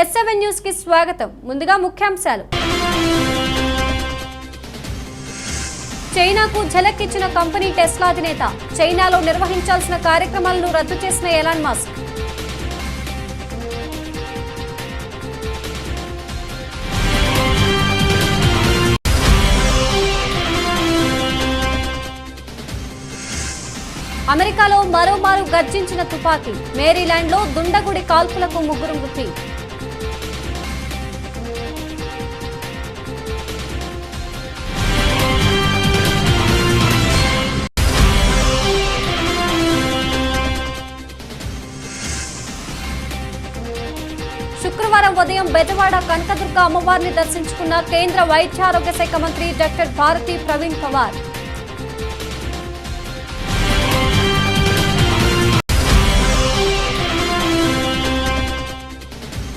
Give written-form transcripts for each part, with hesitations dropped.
S7 news కి స్వాగతం. ముందుగా ముఖ్యాంశాలు. చైనాకు ఝలక్కిచ్చిన కంపెనీ టెస్లా అధినేత. చైనాలో నిర్వహించాల్సిన కార్యక్రమాలను రద్దు చేసిన ఎలాన్ మస్క్. అమెరికాలో మరోమారు గర్జించిన తుపాకీ. మేరీలాండ్లో దుండగుడి కాల్పులకు 3 మృతి. శుక్రవారం ఉదయం బెజవాడ కనకదుర్గ అమ్మవారిని దర్శించుకున్న కేంద్ర వైద్య ఆరోగ్య శాఖ మంత్రి డాక్టర్ భారతి ప్రవీణ్ పవార్.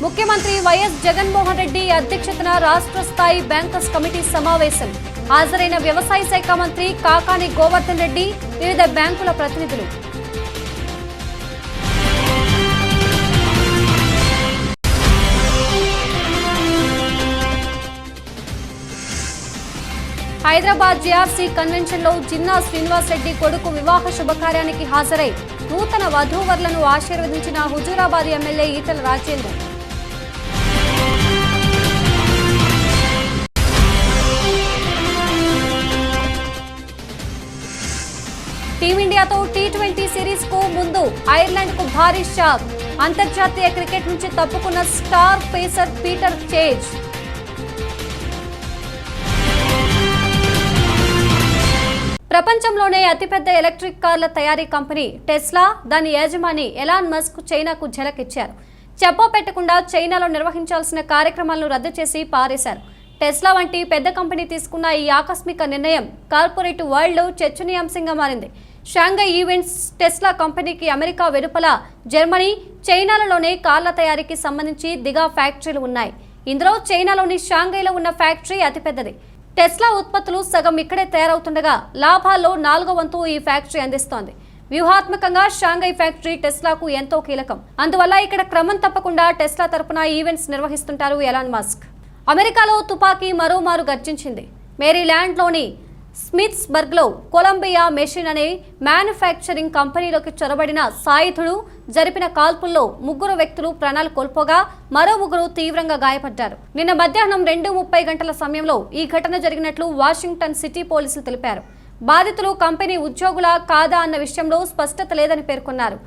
ముఖ్యమంత్రి వైఎస్ జగన్మోహన్ రెడ్డి అధ్యక్షతన రాష్ట్ర స్థాయి బ్యాంకర్స్ కమిటీ సమావేశం. హాజరైన వ్యవసాయ శాఖ మంత్రి కాకాని గోవర్ధన్ రెడ్డి, వివిధ బ్యాంకుల ప్రతినిధులు. హైదరాబాద్ జేఆర్సీ కన్వెన్షన్ లో జిన్నా శ్రీనివాస్ రెడ్డి కొడుకు వివాహ శుభకార్యానికి హాజరై నూతన వధూవరులను ఆశీర్వదించిన హుజూరాబాద్ ఎమ్మెల్యే ఈటెల రాజేందర్. టీమిండియాతో టీ20 సిరీస్ కు ముందు ఐర్లాండ్ కు భారీ షాక్. అంతర్జాతీయ క్రికెట్ నుంచి తప్పుకున్న స్టార్ పేసర్ పీటర్ చేజ్. ప్రపంచంలోనే అతిపెద్ద ఎలక్ట్రిక్ కార్ల తయారీ కంపెనీ టెస్లా, దాని యజమాని ఎలాన్ మస్క్ చైనాకు ఝలకిచ్చారు. చెప్పో పెట్టకుండా చైనాలో నిర్వహించాల్సిన కార్యక్రమాలను రద్దు చేసి పారేశారు. టెస్లా వంటి పెద్ద కంపెనీ తీసుకున్న ఈ ఆకస్మిక నిర్ణయం కార్పొరేట్ వరల్డ్లో చర్చనీయాంశంగా మారింది. షాంఘై ఈవెంట్స్ టెస్లా కంపెనీకి అమెరికా వెలుపల జర్మనీ, చైనాలలోనే కార్ల తయారీకి సంబంధించి దిగా ఫ్యాక్టరీలు ఉన్నాయి. ఇందులో చైనాలోని షాంఘైలో ఉన్న ఫ్యాక్టరీ అతిపెద్దది. టెస్లా ఉత్పత్తులు సగం ఇక్కడే తయారవుతుండగా లాభాల్లో 4వ వంతు ఈ ఫ్యాక్టరీ అందిస్తోంది. వ్యూహాత్మకంగా షాంఘై ఫ్యాక్టరీ టెస్లాకు ఎంతో కీలకం. అందువల్ల ఇక్కడ క్రమం తప్పకుండా టెస్లా తరపున ఈవెంట్స్ నిర్వహిస్తుంటారు ఎలాన్ మస్క్. అమెరికాలో తుపాకీ మరోమారు గర్జించింది. మేరీలాండ్లోని స్మిత్స్బర్గ్లో కొలంబియా మెషిన్ అనే మ్యానుఫ్యాక్చరింగ్ కంపెనీలోకి చొరబడిన సాయుధుడు జరిపిన కాల్పుల్లో 3 వ్యక్తులు ప్రాణాలు కోల్పోగా మరో 3 తీవ్రంగా గాయపడ్డారు. నిన్న మధ్యాహ్నం 2:30 గంటల సమయంలో ఈ ఘటన జరిగినట్లు వాషింగ్టన్ సిటీ పోలీసులు తెలిపారు. బాధితులు కంపెనీ ఉద్యోగులా కాదా అన్న విషయంలో స్పష్టత లేదని పేర్కొన్నారు.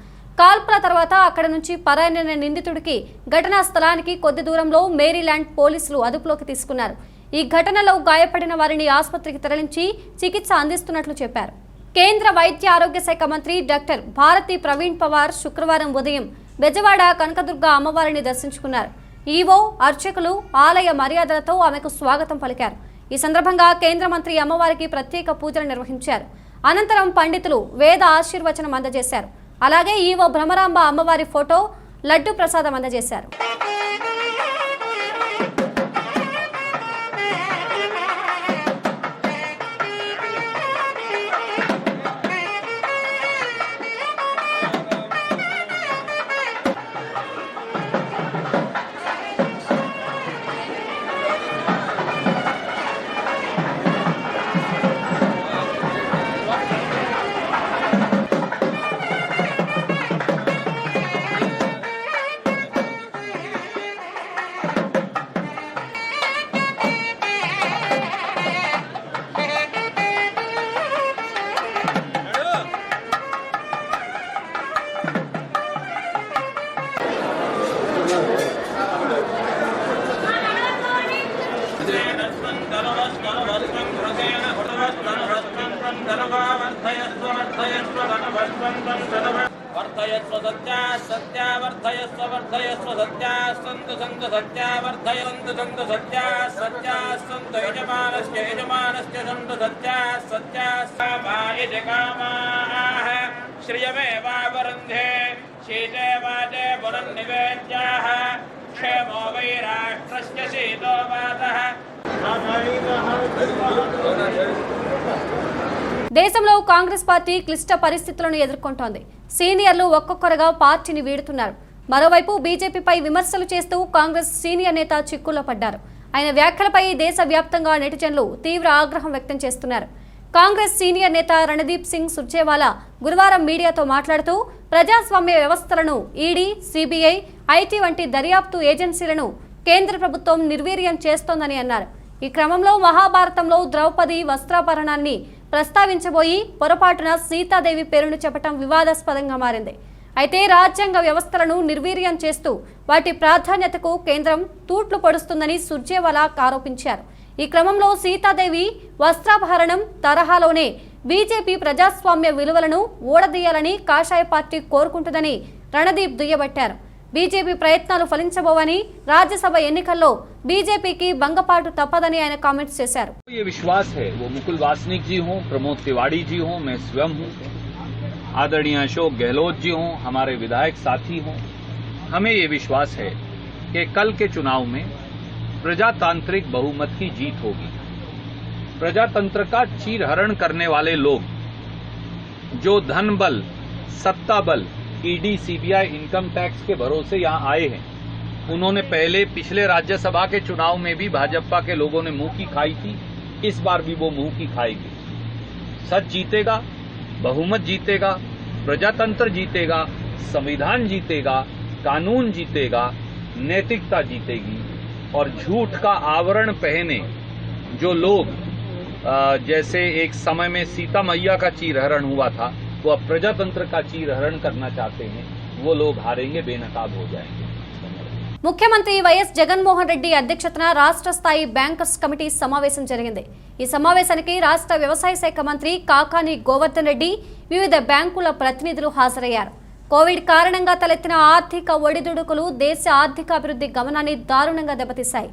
కాల్పుల తర్వాత అక్కడ నుంచి పరారైన నిందితుడికి ఘటనా స్థలానికి కొద్ది దూరంలో మేరీలాండ్ పోలీసులు అదుపులోకి తీసుకున్నారు. ఈ ఘటనలో గాయపడిన వారిని ఆసుపత్రికి తరలించి చికిత్స అందిస్తున్నట్లు చెప్పారు. కేంద్ర వైద్య ఆరోగ్య శాఖ మంత్రి డాక్టర్ భారతి ప్రవీణ్ పవార్ శుక్రవారం ఉదయం బెజవాడ కనకదుర్గ అమ్మవారిని దర్శించుకున్నారు. ఈవో, అర్చకులు ఆలయ మర్యాదలతో ఆమెకు స్వాగతం పలికారు. ఈ సందర్భంగా కేంద్ర మంత్రి అమ్మవారికి ప్రత్యేక పూజలు నిర్వహించారు. అనంతరం పండితులు వేద ఆశీర్వచనం అందజేశారు. అలాగే ఈవో భ్రమరాంబ అమ్మవారి ఫోటో, లడ్డు ప్రసాదం అందజేశారు. वर्धयस्व सत्या सत्या वर्धयस्व वर्धयस्व सत्या सन्तु सन्तु सत्या वर्धयन्तु सन्तु सत्या सत्या सन्तु यजमानस्य सन्तु सत्या सत्या सामायिते कामाः श्रियमेवावरुन्धे शीते वाते पुरन्निवेद्याः क्षेमो वै राष्ट्रस्य शीतो वातः। దేశంలో కాంగ్రెస్ పార్టీ క్లిష్ట పరిస్థితులను ఎదుర్కొంటోంది. సీనియర్లు ఒక్కొక్కరుగా పార్టీని వీడుతున్నారు. మరోవైపు బీజేపీపై విమర్శలు చేస్తూ కాంగ్రెస్ సీనియర్ నేత చిక్కుల్లో పడ్డారు. ఆయన వ్యాఖ్యలపై దేశవ్యాప్తంగా నెటిజన్లు తీవ్ర ఆగ్రహం వ్యక్తం చేస్తున్నారు. కాంగ్రెస్ సీనియర్ నేత రణదీప్ సింగ్ సుర్జేవాలా గురువారం మీడియాతో మాట్లాడుతూ ప్రజాస్వామ్య వ్యవస్థలను ఈడీ, సిబిఐ, ఐటీ వంటి దర్యాప్తు ఏజెన్సీలను కేంద్ర ప్రభుత్వం నిర్వీర్యం చేస్తోందని అన్నారు. ఈ క్రమంలో మహాభారతంలో ద్రౌపది వస్త్రాభరణాన్ని ప్రస్తావించబోయి పొరపాటున సీతాదేవి పేరును చెప్పడం వివాదాస్పదంగా మారింది. అయితే రాజ్యాంగ వ్యవస్థలను నిర్వీర్యం చేస్తూ వాటి ప్రాధాన్యతకు కేంద్రం తూట్లు పొడుస్తుందని సుర్జేవాలా ఆరోపించారు. ఈ క్రమంలో సీతాదేవి వస్త్రాభరణం తరహాలోనే బీజేపీ ప్రజాస్వామ్య విలువలను ఊడదీయాలని కాషాయ పార్టీ కోరుకుంటుందని రణదీప్ దుయ్యబట్టారు. బీజేపీ ప్రయత్నాలు ఫలించబోవని, రాజ్యసభ ఎన్నికల్లో బీజేపీకి భంగపాటు తప్పదని ఆయన కామెంట్స్ చేశారు. ये विश्वास है, वो मुकुल वासनिक जी हों, प्रमोद तिवारी जी हों, मैं स्वयं हूं, आदरणीय अशोक गहलोत जी हों, हमारे विधायक साथी हों, हमें ये विश्वास है कि कल के चुनाव में प्रजातांत्रिक बहुमत की जीत होगी। प्रजातंत्र का चीरहरण करने वाले लोग जो धन बल, सत्ता बल, ईडी, सीबीआई, इनकम टैक्स के भरोसे यहाँ आए हैं, उन्होंने पहले पिछले राज्यसभा के चुनाव में भी भाजपा के लोगों ने मुंह की खाई थी, इस बार भी वो मुंह की खाएगी। सच जीतेगा, बहुमत जीतेगा, प्रजातंत्र जीतेगा, संविधान जीतेगा, कानून जीतेगा, नैतिकता जीतेगी। और झूठ का आवरण पहने जो लोग जैसे एक समय में सीता मैया का चीरहरण हुआ था, वो अब प्रजातंत्र का चीरहरण करना चाहते हैं, वो लोग हारेंगे, बेनकाब हो जाएंगे। ముఖ్యమంత్రి వైఎస్ జగన్మోహన్ రెడ్డి అధ్యక్షతన రాష్ట్ర స్థాయి బ్యాంకర్స్ కమిటీ సమావేశం జరిగింది. ఈ సమావేశానికి రాష్ట్ర వ్యవసాయ శాఖ మంత్రి కాకాని గోవర్ధన్ రెడ్డి, వివిధ బ్యాంకుల ప్రతినిధులు హాజరయ్యారు. కోవిడ్ కారణంగా తలెత్తిన ఆర్థిక ఒడిదుడుకులు దేశ ఆర్థికాభివృద్ధి గమనాన్ని దారుణంగా దెబ్బతీశాయి.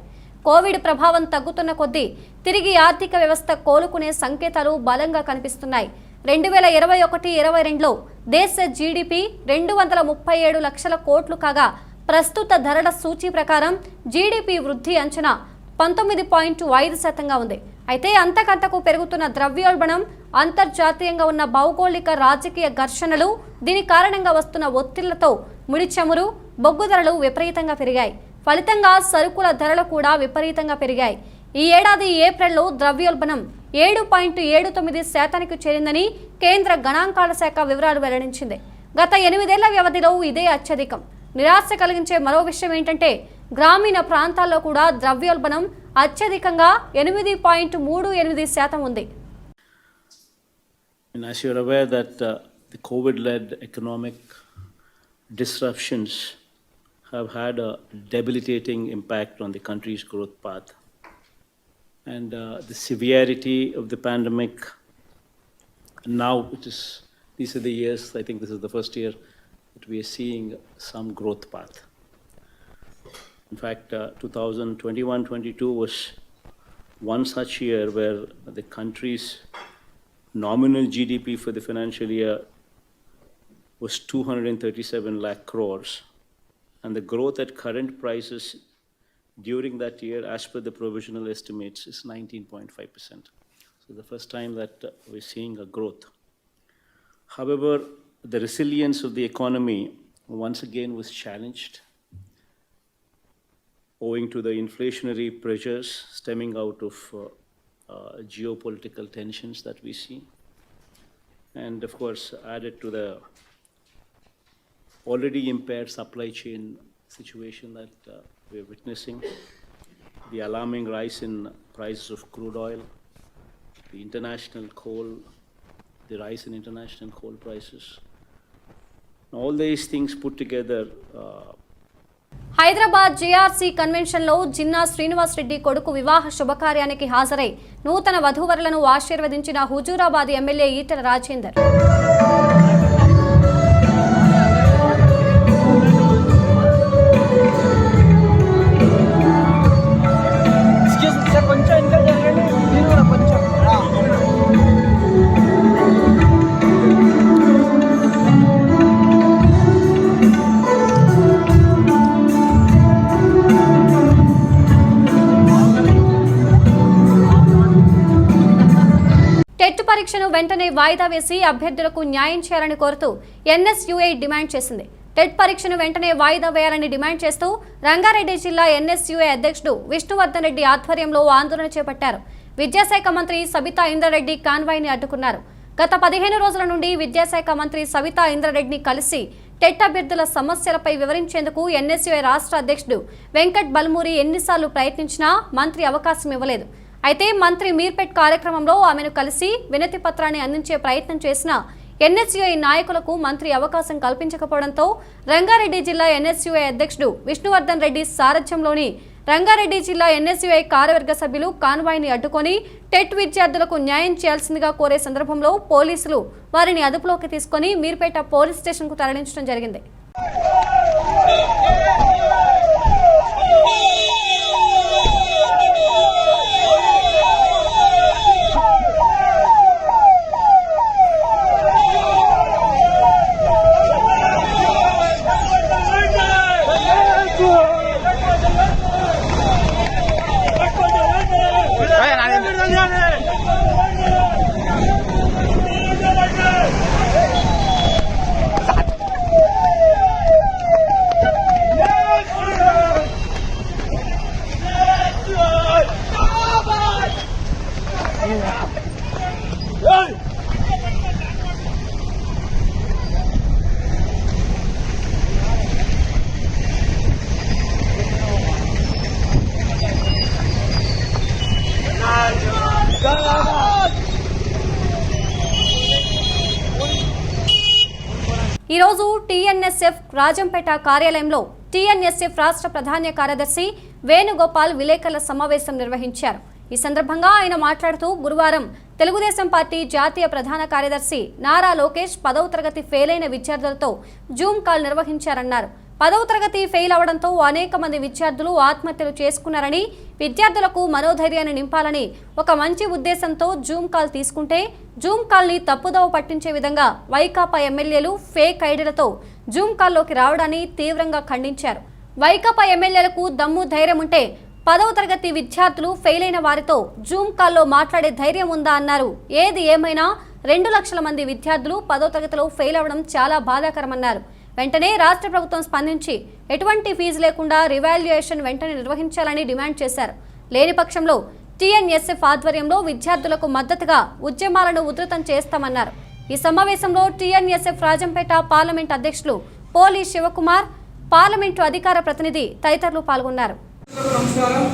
కోవిడ్ ప్రభావం తగ్గుతున్న కొద్దీ తిరిగి ఆర్థిక వ్యవస్థ కోలుకునే సంకేతాలు బలంగా కనిపిస్తున్నాయి. 2021-22లో దేశ జీడీపీ 237 లక్షల కోట్లు కాగా ప్రస్తుత ధరల సూచీ ప్రకారం జీడీపీ వృద్ధి అంచనా 19.5% ఉంది. అయితే అంతకంతకు పెరుగుతున్న ద్రవ్యోల్బణం, అంతర్జాతీయంగా ఉన్న భౌగోళిక రాజకీయ ఘర్షణలు, దీని కారణంగా వస్తున్న ఒత్తిళ్లతో ముడి చమురు, బొగ్గు ధరలు విపరీతంగా పెరిగాయి. ఫలితంగా సరుకుల ధరలు కూడా విపరీతంగా పెరిగాయి. ఈ ఏడాది ఏప్రిల్లో ద్రవ్యోల్బణం 7.79% చేరిందని కేంద్ర గణాంకాల శాఖ వివరాలు వెల్లడించింది. గత 8 ఏళ్ల వ్యవధిలో ఇదే అత్యధికం. నిరాశ కలిగించే మరో విషయం ఏంటంటే గ్రామీణ ప్రాంతాల్లో కూడా ద్రవ్యోల్బణం అత్యధికంగా 8.38% ఉంది. And as you're aware that the COVID-led economic disruptions have had a debilitating impact on the country's growth path. And the severity of the pandemic, now these are the years, I think this is the first year that we are seeing some growth path. In fact, 2021-22 was one such year where the country's nominal GDP for the financial year was 237 lakh crores. And the growth at current prices during that year, as per the provisional estimates, is 19.5%. So the first time that we're seeing a growth. However, the resilience of the economy once again was challenged owing to the inflationary pressures stemming out of geopolitical tensions that we see. And of course, added to the already impaired supply chain situation that we're witnessing, the alarming rise in prices of crude oil, the international coal, the rise in international coal prices. All these things put together. Hyderabad JRC convention లో జిన్నా శ్రీనివాస్ రెడ్డి కొడుకు వివాహ శుభకార్యానికి హాజరై నూతన వధూవరులను ఆశీర్వదించిన Huzurabad MLA Etela Rajender. పరీక్షను వెంటనే వాయిదా వేసి అభ్యర్థులకు న్యాయం చేయాలని కోరుతూ ఎన్ఎస్యుఐ డిమాండ్ చేసింది. టెట్ పరీక్షను వెంటనే వాయిదా వేయాలని డిమాండ్ చేస్తూ రంగారెడ్డి జిల్లా ఎన్ఎస్యుఐ అధ్యక్షుడు విష్ణువర్ధన్ రెడ్డి ఆధ్వర్యంలో ఆందోళన చేపట్టారు. విద్యాశాఖ మంత్రి సబితా ఇంద్రారెడ్డి కాన్వాయ్ని అడ్డుకున్నారు. గత 15 రోజుల నుండి విద్యాశాఖ మంత్రి సబితా ఇంద్రారెడ్డిని కలిసి టెట్ అభ్యర్థుల సమస్యలపై వివరించేందుకు ఎన్ఎస్యుఐ రాష్ట్ర అధ్యక్షుడు వెంకట్ బల్మూరి ఎన్నిసార్లు ప్రయత్నించినా మంత్రి అవకాశం ఇవ్వలేదు. అయితే మంత్రి మీర్పేట్ కార్యక్రమంలో ఆమెను కలిసి వినతి పత్రాన్ని అందించే ప్రయత్నం చేసినా ఎన్ఎస్యుఐ నాయకులకు మంత్రి అవకాశం కల్పించకపోవడంతో రంగారెడ్డి జిల్లా ఎన్ఎస్యుఐ అధ్యక్షుడు విష్ణువర్ధన్ రెడ్డి సారథ్యంలోని రంగారెడ్డి జిల్లా ఎన్ఎస్యుఐ కార్యవర్గ సభ్యులు కాన్వాయ్ని అడ్డుకొని టెట్ విద్యార్థులకు న్యాయం చేయాల్సిందిగా కోరే సందర్భంలో పోలీసులు వారిని అదుపులోకి తీసుకుని మీర్పేట పోలీస్ స్టేషన్కు తరలించడం జరిగింది. ఈ రోజు టీఎన్ఎస్ఎఫ్ రాజంపేట కార్యాలయంలో టీఎన్ఎస్ఎఫ్ రాష్ట్ర ప్రధాన కార్యదర్శి వేణుగోపాల్ విలేకరుల సమావేశం నిర్వహించారు. ఈ సందర్భంగా ఆయన మాట్లాడుతూ గురువారం తెలుగుదేశం పార్టీ జాతీయ ప్రధాన కార్యదర్శి నారా లోకేష్ 10వ తరగతి ఫెయిల్ అయిన విద్యార్థులతో జూమ్ కాల్ నిర్వహించారన్నారు. 10వ తరగతి ఫెయిల్ అవడంతో అనేక మంది విద్యార్థులు ఆత్మహత్యలు చేసుకున్నారని, విద్యార్థులకు మనోధైర్యాన్ని నింపాలని ఒక మంచి ఉద్దేశంతో జూమ్ కాల్ తీసుకుంటే జూమ్ కాల్ని తప్పుదోవ పట్టించే విధంగా వైకాపా ఎమ్మెల్యేలు ఫేక్ ఐడీలతో జూమ్ కాల్లోకి రావడాన్ని తీవ్రంగా ఖండించారు. వైకాపా ఎమ్మెల్యేలకు దమ్ము ధైర్యం ఉంటే 10వ తరగతి విద్యార్థులు ఫెయిల్ అయిన వారితో జూమ్ కాల్లో మాట్లాడే ధైర్యం ఉందా అన్నారు. ఏది ఏమైనా 2 లక్షల మంది విద్యార్థులు 10వ తరగతిలో ఫెయిల్ అవ్వడం చాలా బాధాకరమన్నారు. వెంటనే రాష్ట్ర ప్రభుత్వం స్పందించి ఎటువంటి ఫీజు లేకుండా రివాల్యుయేషన్ వెంటనే నిర్వహించాలని డిమాండ్ చేశారు. లేని పక్షంలో టీఎన్ఎస్ఎఫ్ ఆధ్వర్యంలో విద్యార్థులకు మద్దతుగా ఉద్యమాలను ఉధృతం చేస్తామన్నారు. ఈ సమావేశంలో టీఎన్ఎస్ఎఫ్ రాజంపేట పార్లమెంట్ అధ్యక్షులు పోలి శివకుమార్, పార్లమెంటు అధికార ప్రతినిధి తదితరులు పాల్గొన్నారు. నమస్కారం.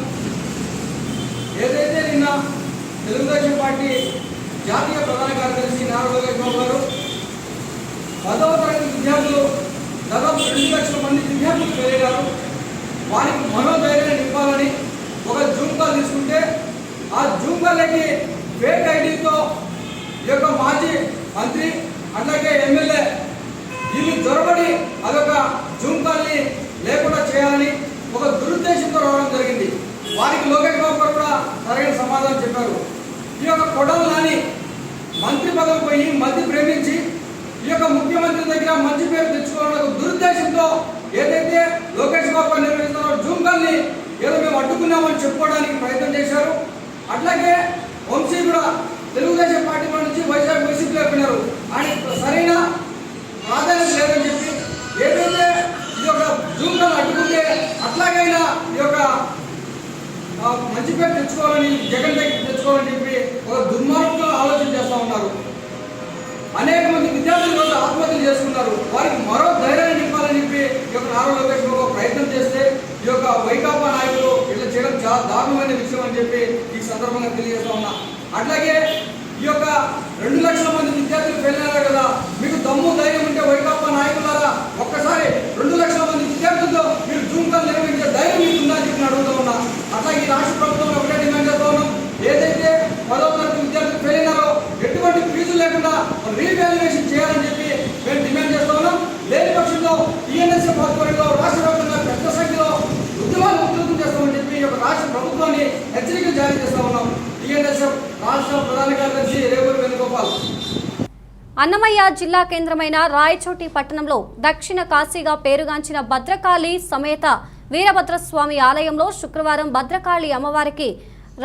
ఏదైతే నిన్న తెలుగుదేశం పార్టీ జాతీయ ప్రధాన కార్యదర్శి నారా లోకేష్ బాబు గారు 10వ తరగతి విద్యార్థులు దాదాపు 2 లక్షల మంది విద్యార్థులు పెరిగారు, వారికి మనోధైర్యాన్ని నింపాలని ఒక జూమ్ కాల్ తీసుకుంటే ఆ జూమ్ కాల్కి ఫేక్ ఐడీతో ఈ యొక్క మాజీ మంత్రి అట్లాగే ఎమ్మెల్యే వీళ్ళు జొరబడి అదొక జూమ్ కాల్ని లేకుండా చేయాలని ఒక దురుద్దేశంతో రావడం జరిగింది. వారికి లోకేష్ బాబు గారు కూడా సరైన సమాధానం చెప్పారు. ఈ యొక్క కొడవలని మంత్రి పదవి పోయి మధ్య ప్రేమించి ఈ యొక్క ముఖ్యమంత్రి దగ్గర మంచి పేరు తెచ్చుకోవాలన్న దురుద్దేశంతో ఏదైతే లోకేష్ బాబు గారు నిర్వహిస్తున్నారో జూమ్ కాల్ని ఏదో మేము అడ్డుకున్నామని చెప్పుకోవడానికి ప్రయత్నం చేశారు. అట్లాగే వంశీ కూడా తెలుగుదేశం పార్టీలో నుంచి వైసీపీలో పోయినారు. ఆయన సరైన ప్రాధాన్యత లేదని చెప్పి ఏదైతే ఈ యొక్క జూమ్ కాల్ అడ్డుకుంటే అట్లాగైనా ఈ యొక్క మంచి పేరు తెచ్చుకోవాలని జగన్ దగ్గర తెచ్చుకోవాలని చెప్పి ఒక దుర్మార్గంగా ఆలోచన చేస్తూ ఉన్నారు. అనేక మంది విద్యార్థులు ఆత్మహత్యలు చేసుకున్నారు. వారికి మరో ధైర్యాన్ని నింపాలని చెప్పి ఈ యొక్క నారా లోకేష్ బాబు ప్రయత్నం చేస్తే ఈ యొక్క వైకాపా నాయకులు ఇట్లా చేయడం చాలా దారుణమైన విషయం అని చెప్పి ఈ సందర్భంగా తెలియజేస్తా ఉన్నా. అట్లాగే ఈ యొక్క 2 లక్షల మంది విద్యార్థులు వెళ్ళినారు కదా, మీకు దమ్ము ధైర్యం ఉంటే వైకాపా నాయకులారా ఒక్కసారి 2 లక్షల మంది విద్యార్థులతో మీరు జూమ్ కాల్ నిర్వహించే ధైర్యం మీకు ఉందా అని చెప్పి అడుగుతూ ఉన్నా. అట్లాగే ఈ రాష్ట్ర ప్రభుత్వం ఒకటే డిమాండ్ చేస్తా ఉన్నాం. ఏదైతే 10వ తరగతి విద్యార్థులు వెళ్ళినారో ఎటువంటి ఫీజు లేకుండా రీవాల్యుయేషన్ చేయాలని చెప్పి మేము డిమాండ్ చేస్తా ఉన్నాం. లేని పక్షంలో టీఎన్ఎస్ఎఫ్ ఆధ్వర్యంలో రాష్ట్ర వ్యాప్తంగా పెద్ద సంఖ్యలో ఉద్యమాలు ఉధృతం చేస్తామని చెప్పి ఈ యొక్క రాష్ట్ర ప్రభుత్వాన్ని హెచ్చరికలు జారీ చేస్తా ఉన్నాం. టీఎన్ఎస్ఎఫ్ రాష్ట్ర ప్రధాన కార్యదర్శి రేవూరి వేణుగోపాల్. అన్నమయ్య జిల్లా కేంద్రమైన రాయచోటి పట్టణంలో దక్షిణ కాశీగా పేరుగాంచిన భద్రకాళి సమేత వీరభద్రస్వామి ఆలయంలో శుక్రవారం భద్రకాళి అమ్మవారికి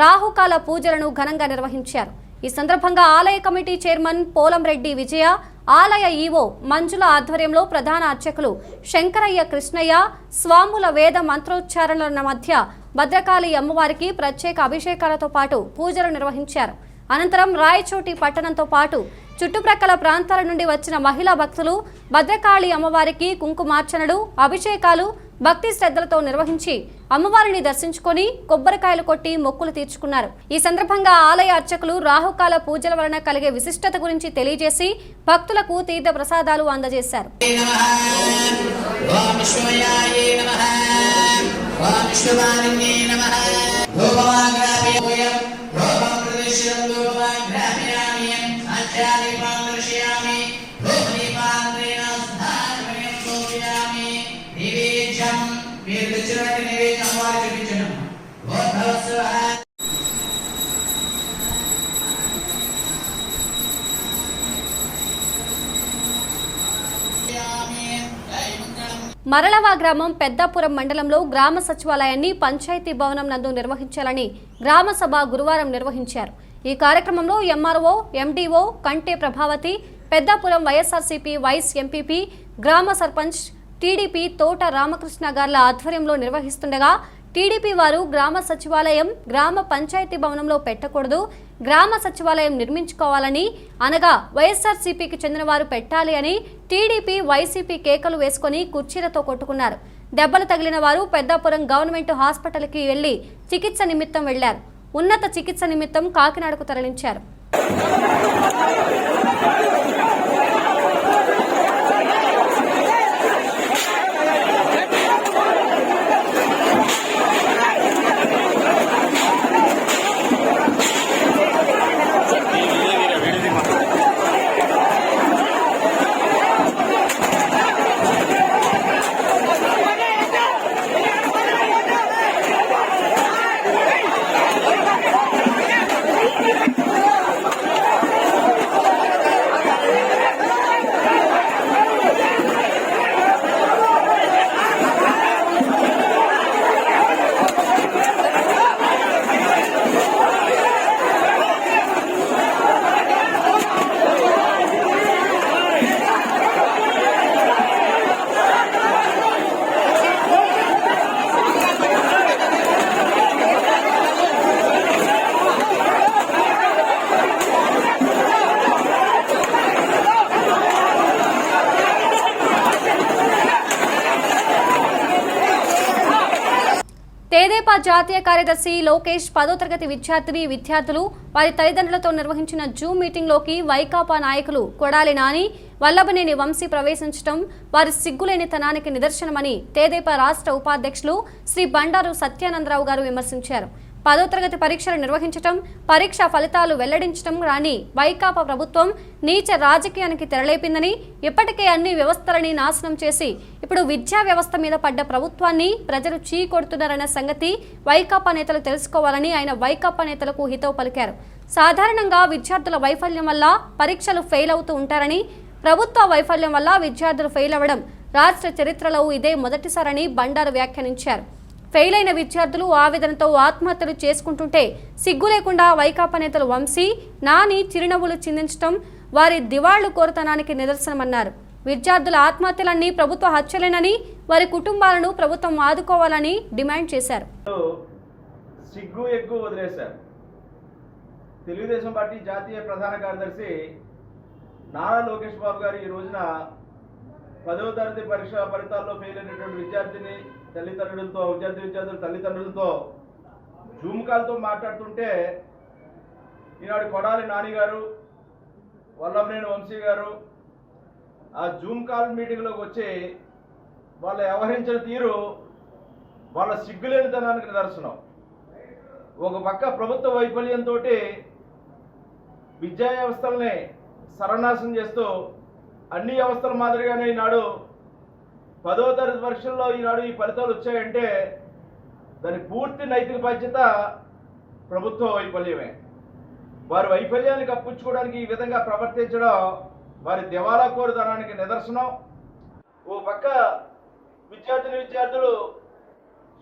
రాహుకాల పూజలను ఘనంగా నిర్వహించారు. ఈ సందర్భంగా ఆలయ కమిటీ చైర్మన్ పోలంరెడ్డి విజయ, ఆలయ ఈవో మంజుల ఆధ్వర్యంలో ప్రధాన అర్చకులు శంకరయ్య కృష్ణయ్య స్వాముల వేద మంత్రోచ్చారణల మధ్య భద్రకాళి అమ్మవారికి ప్రత్యేక అభిషేకాలతో పాటు పూజలు నిర్వహించారు. అనంతరం రాయచోటి పట్టణంతో పాటు చుట్టుప్రక్కల ప్రాంతాల నుండి వచ్చిన మహిళా భక్తులు భద్రకాళి అమ్మవారికి కుంకుమార్చనలు, అభిషేకాలు భక్తి శ్రద్ధలతో నిర్వహించి అమ్మవారిని దర్శించుకొని కొబ్బరికాయలు కొట్టి మొక్కులు తీర్చుకున్నారు. ఈ సందర్భంగా ఆలయ అర్చకులు రాహుకాల పూజల వలన కలిగే విశిష్టత గురించి తెలియజేసి భక్తులకు తీర్థ ప్రసాదాలు అందజేశారు. మరళవ గ్రామం పెద్దాపురం మండలంలో గ్రామ సచివాలయాన్ని పంచాయతీ భవనం నందు నిర్వహించాలని గ్రామ సభ గురువారం నిర్వహించారు. ఈ కార్యక్రమంలో ఎంఆర్ఓ, ఎండీఓ కంటే ప్రభావతి, పెద్దాపురం వైఎస్ఆర్సీపీ వైస్ ఎంపీపీ, గ్రామ సర్పంచ్, టీడీపీ తోట రామకృష్ణ గార్ల ఆధ్వర్యంలో నిర్వహిస్తుండగా టీడీపీ వారు గ్రామ సచివాలయం గ్రామ పంచాయతీ భవనంలో పెట్టకూడదు, గ్రామ సచివాలయం నిర్మించుకోవాలని అనగా వైఎస్ఆర్సీపీకి చెందిన వారు పెట్టాలి అని టీడీపీ వైసీపీ కేకలు వేసుకొని కుర్చీలతో కొట్టుకున్నారు. దెబ్బలు తగిలిన వారు పెద్దాపురం గవర్నమెంట్ హాస్పిటల్కి వెళ్లి చికిత్స నిమిత్తం వెళ్లారు. ఉన్నత చికిత్స నిమిత్తం కాకినాడకు తరలించారు. తెదేపా జాతీయ కార్యదర్శి లోకేష్ 10వ తరగతి విద్యార్థులు వారి తల్లిదండ్రులతో నిర్వహించిన జూమ్ మీటింగ్లోకి వైకాపా నాయకులు కొడాలి నాని, వల్లభనేని వంశీ ప్రవేశించడం వారి సిగ్గులేనితనానికి నిదర్శనమని తెదేపా రాష్ట్ర ఉపాధ్యక్షులు శ్రీ బండారు సత్యానందరావు గారు విమర్శించారు. 10వ తరగతి పరీక్షలు నిర్వహించడం, పరీక్ష ఫలితాలు వెల్లడించడం రాని వైకాపా ప్రభుత్వం నీచ రాజకీయానికి తెరలేపిందని, ఇప్పటికే అన్ని వ్యవస్థలని నాశనం చేసి ఇప్పుడు విద్యా వ్యవస్థ మీద పడ్డ ప్రభుత్వాన్ని ప్రజలు చీకొడుతున్నారన్న సంగతి వైకాపా నేతలు తెలుసుకోవాలని ఆయన వైకాపా నేతలకు హితవు పలికారు. సాధారణంగా విద్యార్థుల వైఫల్యం వల్ల పరీక్షలు ఫెయిల్ అవుతూ ఉంటారని, ప్రభుత్వ వైఫల్యం వల్ల విద్యార్థులు ఫెయిల్ అవ్వడం రాష్ట్ర చరిత్రలో ఇదే మొదటిసారని బండారు వ్యాఖ్యానించారు. ఫెయిల్ అయిన విద్యార్థులు ఆవేదనతో ఆత్మహత్యలు చేసుకుంటుంటే సిగ్గు లేకుండా వైకాపా నేతలు వంశీ, నాని చిరునవ్వులు చిందించడం వారి దివాళ్లు కోరతనానికి నిదర్శనమన్నారు. విద్యార్థుల ఆత్మహత్యలన్నీ ప్రభుత్వ హత్యలేనని, వారి కుటుంబాలను ప్రభుత్వం ఆదుకోవాలని డిమాండ్ చేశారు. సిగ్గు ఎగ్గు వదిలేశారు. తెలుగుదేశం పార్టీ జాతీయ ప్రధాన కార్యదర్శి నారా లోకేష్ బాబు గారు ఈ రోజున 10వ తరగతి పరీక్ష ఫలితాల్లో ఫెయిల్ అయినటువంటి విద్యార్థుల తల్లిదండ్రులతో జూమ్ కాల్తో మాట్లాడుతుంటే ఈనాడు కొడాలి నాని గారు, వల్లభనేని వంశీ గారు ఆ జూమ్ కాల్ మీటింగ్లోకి వచ్చి వాళ్ళు వ్యవహరించిన తీరు వాళ్ళ సిగ్గులేనితనానికి నిదర్శనం. ఒక పక్క ప్రభుత్వ వైఫల్యంతో విద్యా వ్యవస్థల్ని సర్వనాశనం చేస్తూ అన్ని వ్యవస్థల మాదిరిగానే ఈనాడు 10వ తరగతి పరీక్షల్లో ఈనాడు ఈ ఫలితాలు వచ్చాయంటే దాని పూర్తి నైతిక బాధ్యత ప్రభుత్వ వైఫల్యమే. వారి వైఫల్యాన్ని కప్పించుకోవడానికి ఈ విధంగా ప్రవర్తించడం వారి దివాలా కోరుతనానికి నిదర్శనం. ఓ పక్క విద్యార్థులు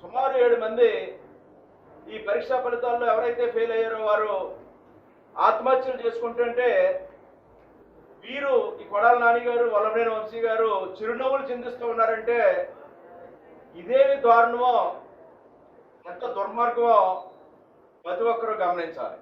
సుమారు 7 మంది ఈ పరీక్షా ఫలితాల్లో ఎవరైతే ఫెయిల్ అయ్యారో వారు ఆత్మహత్యలు చేసుకుంటుంటే వీరు ఈ కొడాల నాని గారు వల్లభనేని వంశీ గారు చిరునవ్వులు చిందిస్తూ ఉన్నారంటే ఇదేమి దారుణమో ఎంత దుర్మార్గమో ప్రతి ఒక్కరూ గమనించాలి.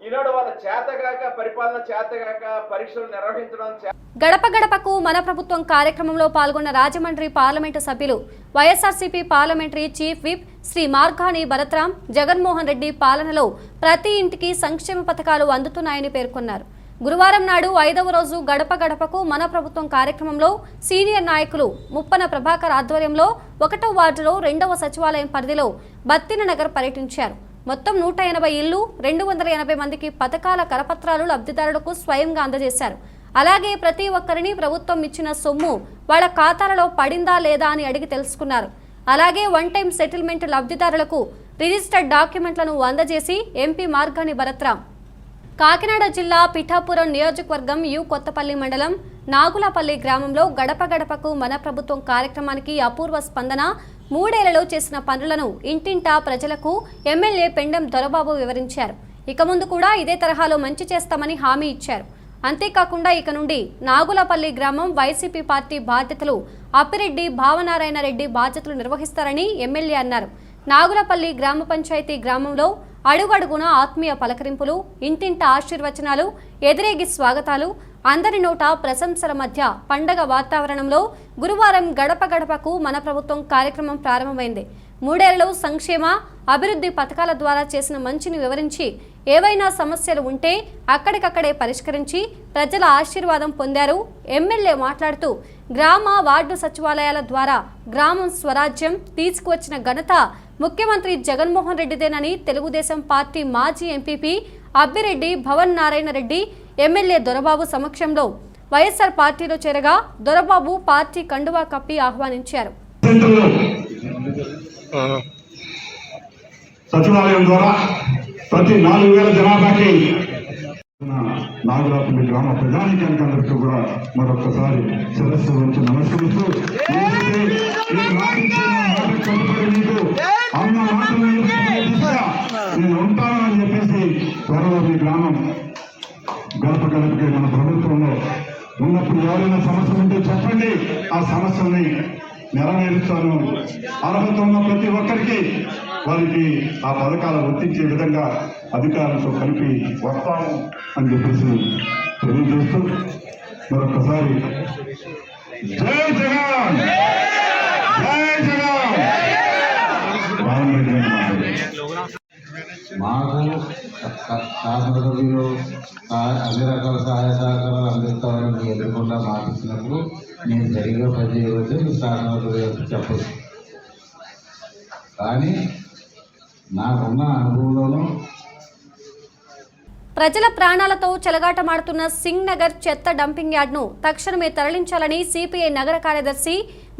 ఈనాడు వాళ్ళ చేతగాక పరిపాలన చేతగాక పరీక్షలు నిర్వహించడం గడప గడపకు మన ప్రభుత్వం కార్యక్రమంలో పాల్గొన్న రాజమండ్రి పార్లమెంటు సభ్యులు YSRCP parliamentary chief whip Shri Margani Bharatram Jaganmohan Reddy పాలనలో ప్రతి ఇంటికి సంక్షేమ పథకాలు అందుతున్నాయని పేర్కొన్నారు. గురువారం నాడు 5వ రోజు గడప గడపకు మన ప్రభుత్వం కార్యక్రమంలో సీనియర్ నాయకులు ముప్పన ప్రభాకర్ ఆధ్వర్యంలో 1వ వార్డులో 2వ సచివాలయం పరిధిలో బత్తిన నగర్ పర్యటించారు. మొత్తం 180 ఇళ్లు 280 మందికి పథకాల కరపత్రాలు లబ్ధిదారులకు స్వయంగా అందజేశారు. అలాగే ప్రతి ఒక్కరిని ప్రభుత్వం ఇచ్చిన సొమ్ము వాళ్ళ ఖాతాలలో పడిందా లేదా అని అడిగి తెలుసుకున్నారు. అలాగే వన్ టైం సెటిల్మెంట్ లబ్ధిదారులకు రిజిస్టర్డ్ డాక్యుమెంట్లను అందజేసి ఎంపీ మార్గాని భరత్రాం కాకినాడ జిల్లా పిఠాపురం నియోజకవర్గం కొత్తపల్లి మండలం నాగులపల్లి గ్రామంలో గడప గడపకు మన ప్రభుత్వం కార్యక్రమానికి అపూర్వ స్పందన. 3 ఏళ్లలో చేసిన పనులను ఇంటింటా ప్రజలకు ఎమ్మెల్యే పెండెం దొరబాబు వివరించారు. ఇక ముందు కూడా ఇదే తరహాలో మంచి చేస్తామని హామీ ఇచ్చారు. అంతేకాకుండా ఇక నుండి నాగులపల్లి గ్రామం వైసీపీ పార్టీ బాధ్యతలు అప్పిరెడ్డి భావనారాయణ రెడ్డి బాధ్యతలు నిర్వహిస్తారని ఎమ్మెల్యే అన్నారు. నాగులపల్లి గ్రామ పంచాయతీ గ్రామంలో అడుగడుగున ఆత్మీయ పలకరింపులు, ఇంటింట ఆశీర్వచనాలు, ఎదురేగి స్వాగతాలు, అందరి నోట ప్రశంసల మధ్య పండగ వాతావరణంలో గురువారం గడప గడపకు మన ప్రభుత్వం కార్యక్రమం ప్రారంభమైంది. 3 ఏళ్లలో సంక్షేమ అభివృద్ధి పథకాల ద్వారా చేసిన మంచిని వివరించి ఏవైనా సమస్యలు ఉంటే అక్కడికక్కడే పరిష్కరించి ప్రజల ఆశీర్వాదం పొందారు. ఎమ్మెల్యే మాట్లాడుతూ గ్రామ వార్డు సచివాలయాల ద్వారా గ్రామం స్వరాజ్యం తీసుకువచ్చిన ఘనత ముఖ్యమంత్రి జగన్మోహన్ రెడ్డిదేనని తెలుగుదేశం పార్టీ మాజీ ఎంపీపీ అబ్బిరెడ్డి భవన్ నారాయణ రెడ్డి ఎమ్మెల్యే దొరబాబు సమక్షంలో వైఎస్ఆర్ పార్టీలో చేరగా దొరబాబు పార్టీ కండువా కప్పి ఆహ్వానించారు. సచివాలయం ద్వారా ప్రతి 4,000 జనాభాకి నాగులపల్లి గ్రామ ప్రజానికానికి అందరికీ కూడా మరొకసారి శిరస్సు వచ్చి నమస్కరిస్తూ అన్న మాటలు నేను ఉంటానని చెప్పేసి త్వరలో మీ గ్రామం గడప గడపకి మన ప్రభుత్వంలో ఉన్నప్పుడు ఎవరైనా సమస్య ఉంటే చెప్పండి, ఆ సమస్యల్ని నెరవేరుస్తాను. అర్హత ఉన్న ప్రతి ఒక్కరికి వారికి ఆ పథకాలు వర్తించే విధంగా అధికారులతో కలిపి వస్తాము అని చెప్పేసి తెలియజేస్తూ మరొకసారి జై జగన్, జై జగన్. మాకు శాసనసభ్యులు అన్ని రకాల సహాయ సహకారాలు అందిస్తామని ఎదుర్కొండా మాటిచ్చినప్పుడు నేను సరిగ్గా పనిచేయవచ్చు శాసనసభ్యులు చెప్పచ్చు. కానీ నాకున్న అనుభవంలోనూ ప్రజల ప్రాణాలతో చెలగాటమాడుతున్న సింగ్ నగర్ చెత్త డంపింగ్ యార్డ్ను తక్షణమే తరలించాలని సిపిఐ నగర కార్యదర్శి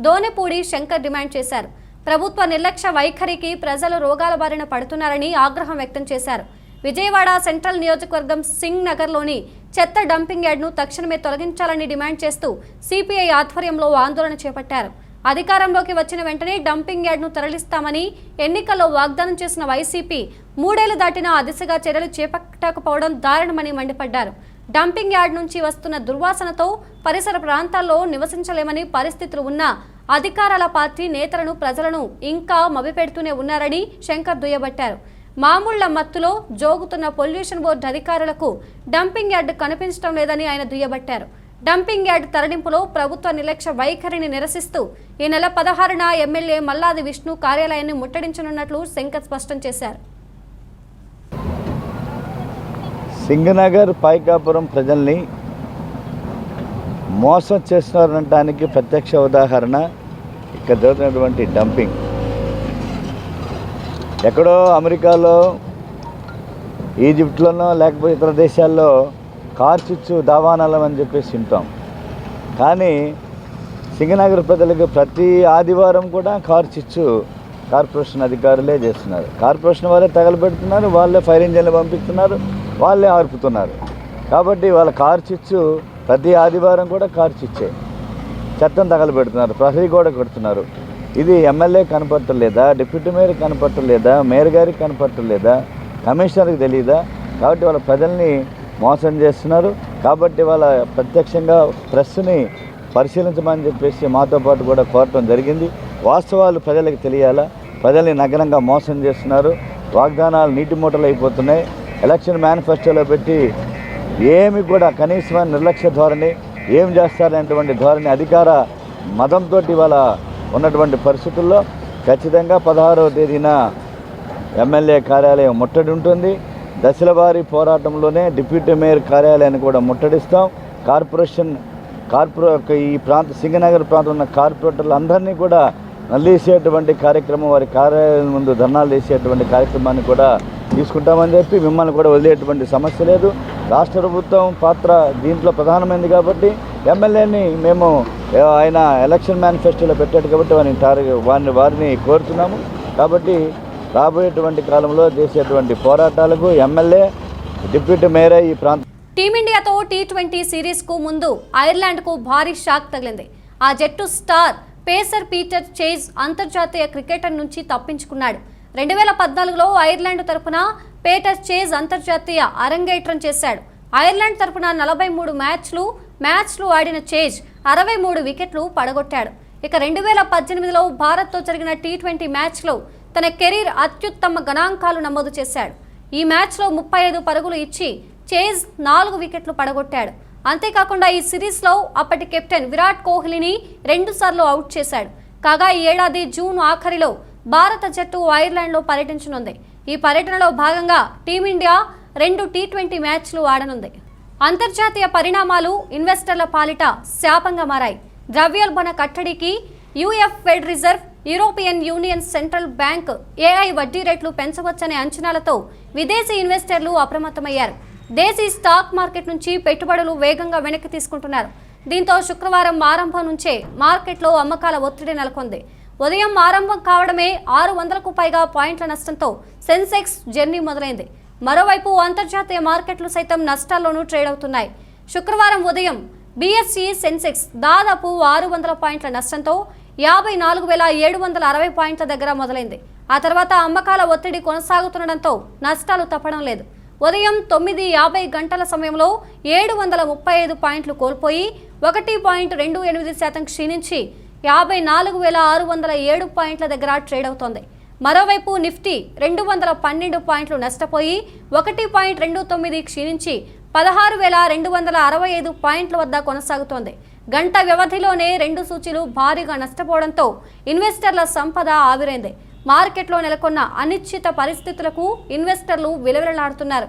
దోనెపూడి శంకర్ డిమాండ్ చేశారు. ప్రభుత్వ నిర్లక్ష్య వైఖరికి ప్రజలు రోగాల బారిన పడుతున్నారని ఆగ్రహం వ్యక్తం చేశారు. విజయవాడ సెంట్రల్ నియోజకవర్గం సింగ్ నగర్లోని చెత్త డంపింగ్ యార్డ్ను తక్షణమే తొలగించాలని డిమాండ్ చేస్తూ సిపిఐ ఆధ్వర్యంలో ఆందోళన చేపట్టారు. అధికారంలోకి వచ్చిన వెంటనే డంపింగ్ యార్డ్ను తరలిస్తామని ఎన్నికల్లో వాగ్దానం చేసిన వైసీపీ 3 ఏళ్లు దాటినా ఆ దిశగా చర్యలు చేపట్టకపోవడం దారుణమని మండిపడ్డారు. డంపింగ్ యార్డ్ నుంచి వస్తున్న దుర్వాసనతో పరిసర ప్రాంతాల్లో నివసించలేమని పరిస్థితులు ఉన్నా అధికారాల పార్టీ నేతలను ప్రజలను ఇంకా మభ్యపెడుతూనే ఉన్నారని శంకర్ దుయ్యబట్టారు. మామూళ్ల మత్తులో జోగుతున్న పొల్యూషన్ బోర్డు అధికారులకు డంపింగ్ యార్డ్ కనిపించడం లేదని ఆయన దుయ్యబట్టారు. డంపింగ్ యార్డ్ తరలింపులో ప్రభుత్వ నిర్లక్ష్య వైఖరిని నిరసిస్తూ ఈ నెల 16న ఎమ్మెల్యే మల్లాది విష్ణు కార్యాలయాన్ని ముట్టడించనున్నట్లు శంకర్ స్పష్టం చేశారు. సింగనగర్ పైకాపురం ప్రజల్ని మోసం చేస్తున్నారనటానికి ప్రత్యక్ష ఉదాహరణ ఇక్కడ జరుగుతున్నటువంటి డంపింగ్. ఎక్కడో అమెరికాలో, ఈజిప్ట్లోనో లేకపోతే ఇతర దేశాల్లో కార్చిచ్చు దావానాలం అని చెప్పేసి వింటాం. కానీ సింగనగర్ ప్రజలకు ప్రతి ఆదివారం కూడా కార్చిచ్చు కార్పొరేషన్ అధికారులే చేస్తున్నారు. కార్పొరేషన్ వాళ్ళే తగలబెడుతున్నారు, వాళ్ళే ఫైర్ ఇంజన్లు పంపిస్తున్నారు, వాళ్ళే ఆర్పుతున్నారు. కాబట్టి వాళ్ళ కార్చిచ్చు ప్రతి ఆదివారం కూడా కార్చిచ్చే చెత్తను తగలబెడుతున్నారు, ప్రహరీ కూడా కొడుతున్నారు. ఇది ఎమ్మెల్యే కనపట్టలేదా, డిప్యూటీ మేయర్ కనపట్టలేదా, మేయర్ గారికి కనపట్టలేదా, కమిషనర్కి తెలియదా? కాబట్టి వాళ్ళ ప్రజల్ని మోసం చేస్తున్నారు. కాబట్టి వాళ్ళ ప్రత్యక్షంగా ప్రెస్ని పరిశీలించమని చెప్పేసి మాతో పాటు కూడా కోరటం జరిగింది. వాస్తవాలు ప్రజలకు తెలియాలా, ప్రజల్ని నగ్నంగా మోసం చేస్తున్నారు, వాగ్దానాలు నీటి మూటలు అయిపోతున్నాయి, ఎలక్షన్ మేనిఫెస్టోలో పెట్టి ఏమి కూడా కనీసమైన నిర్లక్ష్య ధోరణి, ఏం చేస్తారనేటువంటి ధోరణి అధికార మతంతో ఇవాళ ఉన్నటువంటి పరిస్థితుల్లో ఖచ్చితంగా 16వ తేదీన ఎమ్మెల్యే కార్యాలయం ముట్టడి ఉంటుంది. దశల వారీ పోరాటంలోనే డిప్యూటీ మేయర్ కార్యాలయాన్ని కూడా ముట్టడిస్తాం. ఈ ప్రాంత సింగనగర్ ప్రాంతం ఉన్న కార్పొరేటర్లు అందరినీ కూడా నల్లేసేటువంటి కార్యక్రమం, వారి కార్యాలయం ముందు ధర్నాలు వేసేటువంటి కార్యక్రమాన్ని కూడా తీసుకుంటామని చెప్పి మిమ్మల్ని కూడా వదిలేటువంటి సమస్య లేదు. రాష్ట్ర ప్రభుత్వం పాత్ర దీంట్లో ప్రధానమైంది కాబట్టి ఎమ్మెల్యేని మేము ఆయన ఎలక్షన్ మేనిఫెస్టోలో పెట్టాడు కాబట్టి వారిని కోరుతున్నాము. కాబట్టి రాబోయేటువంటి కాలంలో చేసేటువంటి పోరాటాలకు ఎమ్మెల్యే డిప్యూటీ మేయర్ ఈ ప్రాంతం. టీమిండియాతో T20 సిరీస్కు ముందు ఐర్లాండ్కు భారీ షాక్ తగిలింది. ఆ జట్టు స్టార్ పేసర్ పీటర్ చేజ్ అంతర్జాతీయ క్రికెటర్ నుంచి తప్పించుకున్నాడు. 2014లో ఐర్లాండ్ తరపున పీటర్ చేజ్ అంతర్జాతీయ అరంగేట్రం చేశాడు. ఐర్లాండ్ తరపున 43 మ్యాచ్లు ఆడిన చేజ్ 63 వికెట్లు పడగొట్టాడు. ఇక 2018లో భారత్తో జరిగిన T20 మ్యాచ్లో తన కెరీర్ అత్యుత్తమ గణాంకాలు నమోదు చేశాడు. ఈ మ్యాచ్లో 35 పరుగులు ఇచ్చి చేజ్ 4 వికెట్లు పడగొట్టాడు. అంతేకాకుండా ఈ సిరీస్లో అప్పటి కెప్టెన్ విరాట్ కోహ్లీని 2 సార్లు అవుట్ చేశాడు. కాగా ఈ ఏడాది జూన్ ఆఖరిలో భారత జట్టు ఐర్లాండ్లో పర్యటించనుంది. ఈ పర్యటనలో భాగంగా టీమిండియా 2 T20 మ్యాచ్లు ఆడనుంది. అంతర్జాతీయ పరిణామాలు ఇన్వెస్టర్ల పాలిట శాపంగా మారాయి. ద్రవ్యోల్బణ కట్టడికి UF fed reserve, European union central bank AI వడ్డీ రేట్లు పెంచవచ్చనే అంచనాలతో విదేశీ ఇన్వెస్టర్లు అప్రమత్తమయ్యారు. దేశీ స్టాక్ మార్కెట్ నుంచి పెట్టుబడులు వేగంగా వెనక్కి తీసుకుంటున్నారు. దీంతో శుక్రవారం ఆరంభం నుంచే మార్కెట్లో అమ్మకాల ఒత్తిడి నెలకొంది. ఉదయం ఆరంభం కావడమే 600కు పైగా పాయింట్ల నష్టంతో సెన్సెక్స్ జర్నీ మొదలైంది. మరోవైపు అంతర్జాతీయ మార్కెట్లు సైతం నష్టాల్లోనూ ట్రేడ్ అవుతున్నాయి. శుక్రవారం ఉదయం BSE సెన్సెక్స్ దాదాపు 600 పాయింట్ల నష్టంతో 54,760 పాయింట్ల దగ్గర మొదలైంది. ఆ తర్వాత అమ్మకాల ఒత్తిడి కొనసాగుతుండటంతో నష్టాలు తప్పడం లేదు. ఉదయం 9:50 గంటల సమయంలో 735 పాయింట్లు కోల్పోయి 1.28% క్షీణించి 54,607 పాయింట్ల దగ్గర ట్రేడ్ అవుతోంది. మరోవైపు నిఫ్టీ 212 పాయింట్లు నష్టపోయి 1.29 క్షీణించి 16,265 పాయింట్ల వద్ద కొనసాగుతోంది. గంట వ్యవధిలోనే 2 సూచీలు భారీగా నష్టపోవడంతో ఇన్వెస్టర్ల సంపద ఆవిరైంది. మార్కెట్లో నెలకొన్న అనిశ్చిత పరిస్థితులకు ఇన్వెస్టర్లు విలవిలలాడుతున్నారు.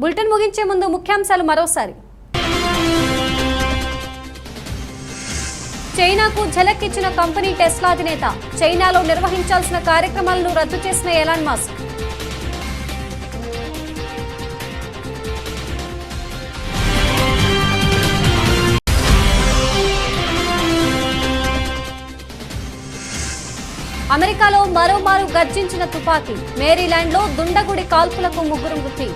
బులెటిన్ ముగించే ముందు ముఖ్యాంశాలు మరోసారి. చైనాకు ఝలక్కిచ్చిన కంపెనీ టెస్లా అధినేత. చైనాలో నిర్వహించాల్సిన కార్యక్రమాలను రద్దు చేసిన ఎలాన్ మస్క్. అమెరికాలో మరోమారు గర్జించిన తుపాకీ. మేరీలాండ్లో దుండగుడి కాల్పులకు 3 మృతి.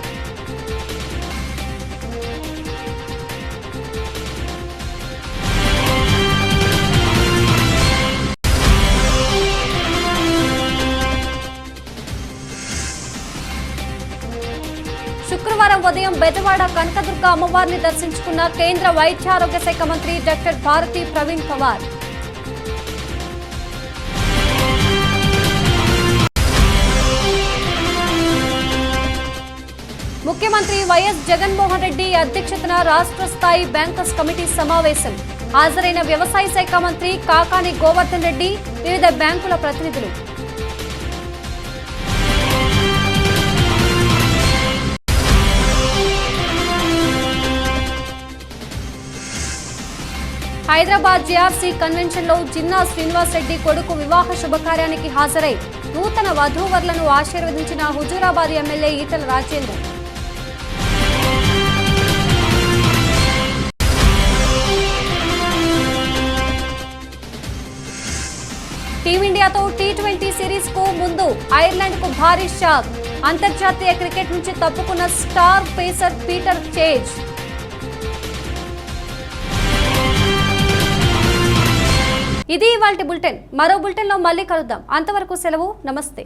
శుక్రవారం ఉదయం బెజవాడ కనకదుర్గ అమ్మవారిని దర్శించుకున్న కేంద్ర వైద్యారోగ్య శాఖ మంత్రి డాక్టర్ భారతి ప్రవీణ్ పవార్. ముఖ్యమంత్రి వైఎస్ జగన్మోహన్ రెడ్డి అధ్యక్షతన రాష్ట్ర స్థాయి బ్యాంకర్స్ కమిటీ సమావేశం. హాజరైన వ్యవసాయ శాఖ మంత్రి కాకాని గోవర్ధన్ రెడ్డి, వివిధ బ్యాంకుల ప్రతినిధులు. హైదరాబాద్ JRC కన్వెన్షన్లో జిన్నా శ్రీనివాస్ రెడ్డి కొడుకు వివాహ శుభకార్యానికి హాజరై నూతన వధూవరులను ఆశీర్వదించిన హుజూరాబాద్ ఎమ్మెల్యే ఈటెల రాజేందర్. టీమిండియా టీమిండియాతో టీ20 సిరీస్ కు ముందు ఐర్లాండ్ కు భారీ షాక్. అంతర్జాతీయ క్రికెట్ నుంచి తప్పుకున్న స్టార్ పేసర్ పీటర్ చేజ్. ఇది ఇవాల్టి బులెటిన్. మరో బులెటిన్లో మళ్ళీ కలుద్దాం. అంతవరకు సెలవు. నమస్తే.